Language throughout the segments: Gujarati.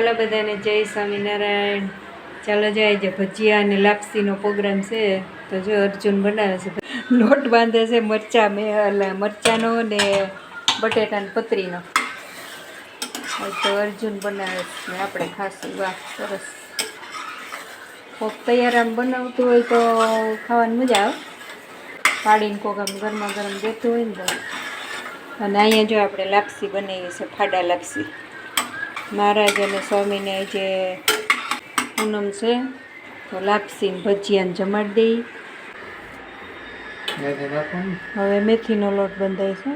ચાલો બધાને જય સ્વામિનારાયણ. ચાલો જાય જે ભજીયા અને લાપસીનો પ્રોગ્રામ છે. તો જો અર્જુન બનાવે છે, લોટ બાંધે છે મરચાંનો ને બટેટાની પતરીનો. તો અર્જુન બનાવે છે ને આપણે ખાશું. વાહ, સરસ. કોક તૈયાર આમ બનાવતું હોય તો ખાવાની મજા આવે. પાડીને કોક આમ ગરમા ગરમ દેતું હોય ને તો. અને અહીંયા જો આપણે લાપસી બનાવીએ છીએ, ફાડા લાપસી. મહારાજ અને સ્વામીને જે પૂનમ છે તો લાપસી ભજીયાને જમાડી દઈ. હવે મેથીનો લોટ બંધાય છે.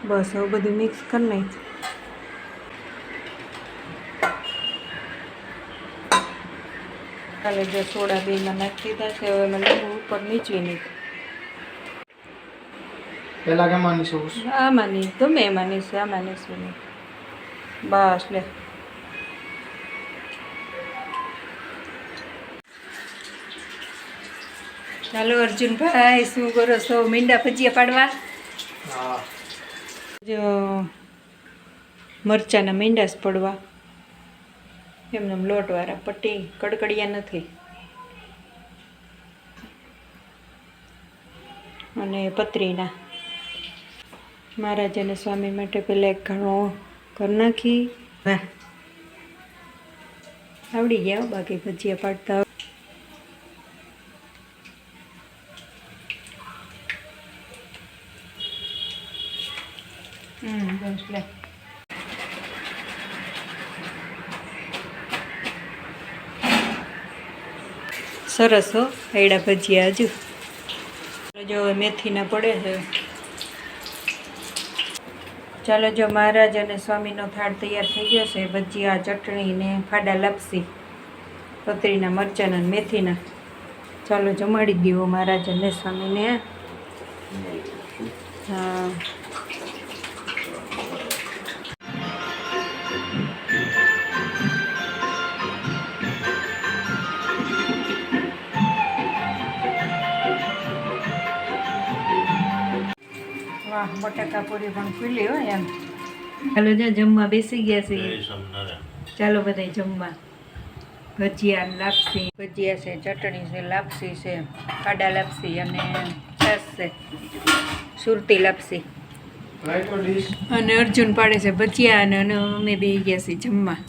બસ હવે બધું મિક્સ કરી નાખ. કાલે જો સોડા બેમાં નાખી દીધા છે. હવે એમાં લીંબુ ઉપર નીચવી નહીં. પેલા કેમાં નીસું? આમાં નહીં, ગમે એમાં નીસું, આમાં નીસું નહીં. બસ લે. ચાલો અર્જુનભાઈ, શું કરો છો? મીંડા ભજીયા પાડવા? હા. જો મરચાંના મીંડા જ પડવા. એમને લોટવાળા, પટ્ટી કડકડિયા નથી. અને પતરીના. મહારાજ અને સ્વામી માટે પહેલાં એક ઘણો કરી નાખી. વાહ, આવડી ગયા. બાકી ભજીયા પાડતા બસ લે. સરસ હો એડા ભજીયા. હજુ જો મેથીના પડે છે. ચાલો જો મહારાજ અને સ્વામીનો થાળ તૈયાર થઈ ગયો છે. ભજીયા, ચટણી ને ફાડા લાપસી, પતરીના, મરચાંના ને મેથીના. ચાલો જમાડી દો મહારાજ અને સ્વામીને. હા, વાહ, બટાકા પૂરી પણ ખુલ્લી હોય એમ. ચાલો જો જમવા બેસી ગયા છે. ચાલો બધા જમવા. ભજીયા, લાપસી, ભજીયા છે, ચટણી છે, લાપસી છે, ફાડા લાપસી અને છાશ છે, સુરતી લાપસી. અને અર્જુન પાડે છે ભજીયા અને અમે બે ગયા છીએ જમવા.